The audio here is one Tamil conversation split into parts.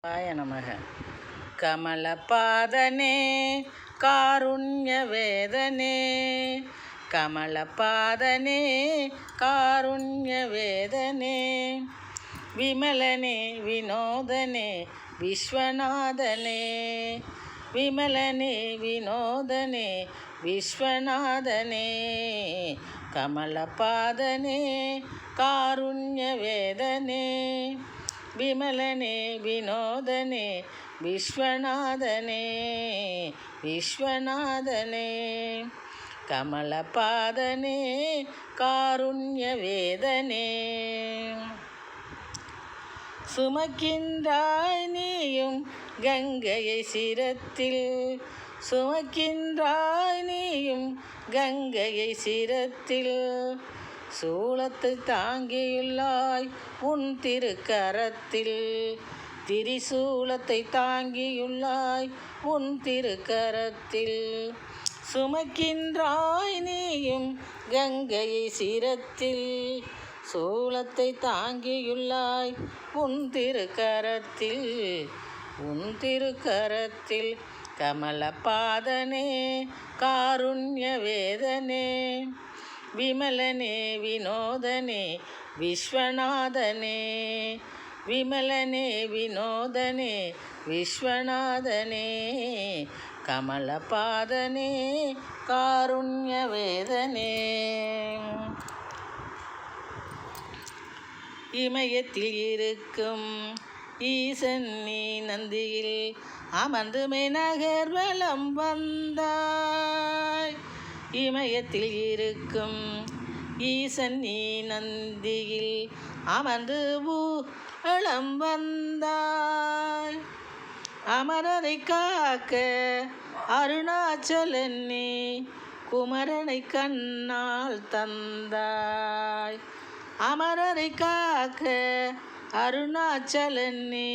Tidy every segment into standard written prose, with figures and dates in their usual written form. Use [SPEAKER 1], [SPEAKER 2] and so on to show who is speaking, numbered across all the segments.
[SPEAKER 1] ஆய நமக. கமலபாதனே காருண்யவேதனே, கமலபாதனே காருண்யவேதனே, விமலனே வினோதனே விஸ்வநாதனே, விமலனே வினோதனே விஸ்வநாதனே, கமலபாதனே காருண்யவேதனே, விமலனே வினோதனே விஸ்வநாதனே, விஸ்வநாதனே, கமலபாதனே காருண்யவேதனே. சுமக்கின்றாய் நீயும் கங்கையை சிரத்தில், சுமக்கின்றாய் நீயும் கங்கையை சிரத்தில், சூலத்தை தாங்கியுள்ளாய் உன் திருக்கரத்தில், திரிசூலத்தை தாங்கியுள்ளாய் உன் திருக்கரத்தில், சுமக்கின்றாய் நீயும் கங்கையை சிரத்தில், சூலத்தை தாங்கியுள்ளாய் உன் திருக்கரத்தில், உன் திருக்கரத்தில், கமலபாதனே காருண்யவேதனே, விமலனே வினோதனே விஸ்வநாதனே, விமலனே வினோதனே விஸ்வநாதனே, கமலபாதனே காருண்யவேதனே. இமயத்தில் இருக்கும் ஈசன் நீ நந்தியில் அமர்ந்து மெய்நகர் வலம் வந்தாய், இமயத்தில் இருக்கும் ஈசன் நீ நந்தியில் அமர்ந்து வலம் வந்தாய், அமரரை காக்க அருணாச்சலன் நீ குமரனை கண்ணால் தந்தாய், அமரரை காக்க அருணாச்சலன் நீ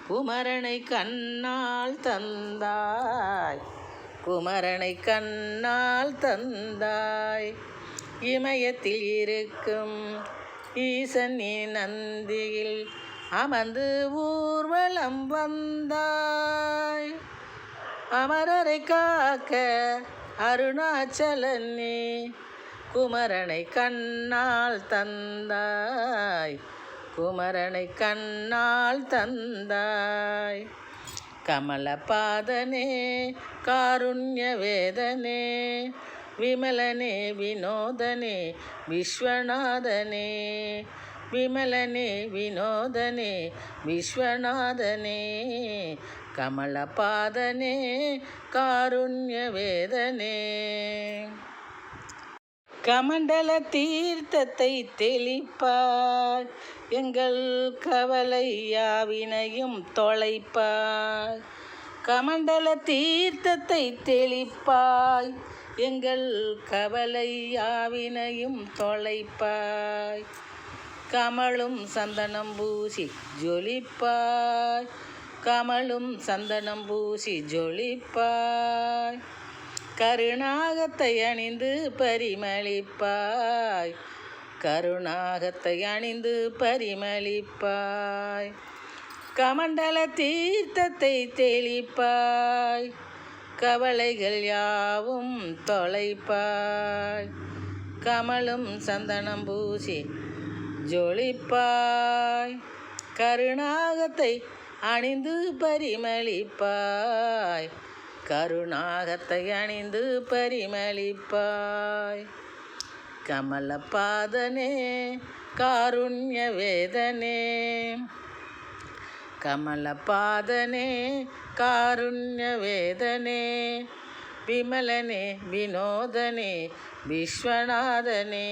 [SPEAKER 1] குமரனை கண்ணால் தந்தாய், குமரனை கண்ணால் தந்தாய், இமயத்தில் இருக்கும் ஈசன் நீ நந்தியில் அமர்ந்து ஊர்வலம் வந்தாய், அமரரை காக்க அருணாச்சலன் நீ குமரனை கண்ணால் தந்தாய், குமரனை கண்ணால் தந்தாய், கமலபாதனே காருண்யவேதனே, விமலனே வினோதனே விஸ்வநாதனே, விமலனே வினோதனே விஸ்வநாதனே, கமலபாதனே காருண்யவேதனே. கமண்டல தீர்த்தத்தை தெளிப்பாய் எங்கள் கவலை யாவினையும் தொலைப்பாய், கமண்டல தீர்த்தத்தை தெளிப்பாய் எங்கள் கவலை யாவினையும் தொலைப்பாய், கமழும் சந்தனம் பூசி ஜொலிப்பாய், கமழும் சந்தனம் பூசி ஜொலிப்பாய், கருணாகத்தை அணிந்து பரிமளிப்பாய், கருணாகத்தை அணிந்து பரிமளிப்பாய், கமண்டல தீர்த்தத்தை தெளிப்பாய் கவலைகள் யாவும் தொலைப்பாய், கமலும் சந்தனம் பூசி ஜொலிப்பாய், கருணாகத்தை அணிந்து பரிமளிப்பாய், கருணாகத்தை அணிந்து பரிமளிப்பாய், கமலபாதனே காருண்யவேதனே, கமலபாதனே காருண்யவேதனே, விமலனே வினோதனே விஸ்வநாதனே,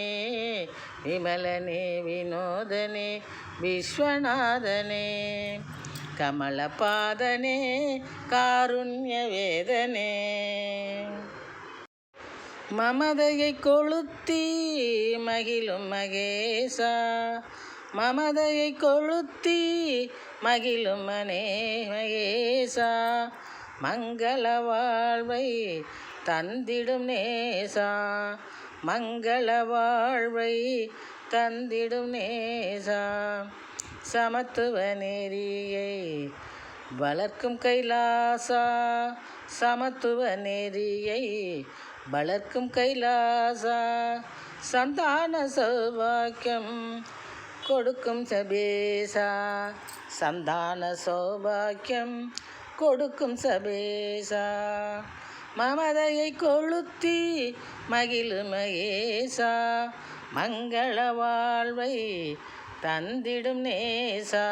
[SPEAKER 1] விமலனே வினோதனே விஸ்வநாதனே, கமலபாதனே காருண்யவேதனே. மமதையை கொளுத்தி மகிழும் மகேசா, மமதையை கொளுத்தி மகிழும் மகேசா, மங்கள வாழ்வை தந்திடும் நேசா, மங்கள வாழ்வை தந்திடும் நேசா, சமத்துவ நெறியை வளர்க்கும் கைலாசா சமத்துவ நெறியை வளர்க்கும் கைலாசா சந்தான சௌபாக்கியம் கொடுக்கும் சபேசா சந்தான சௌபாக்கியம் கொடுக்கும் சபேசா மமதையை கொளுத்தி மகிழும் மகேசா மங்கள வாழ்வை தந்திடும் நேசா.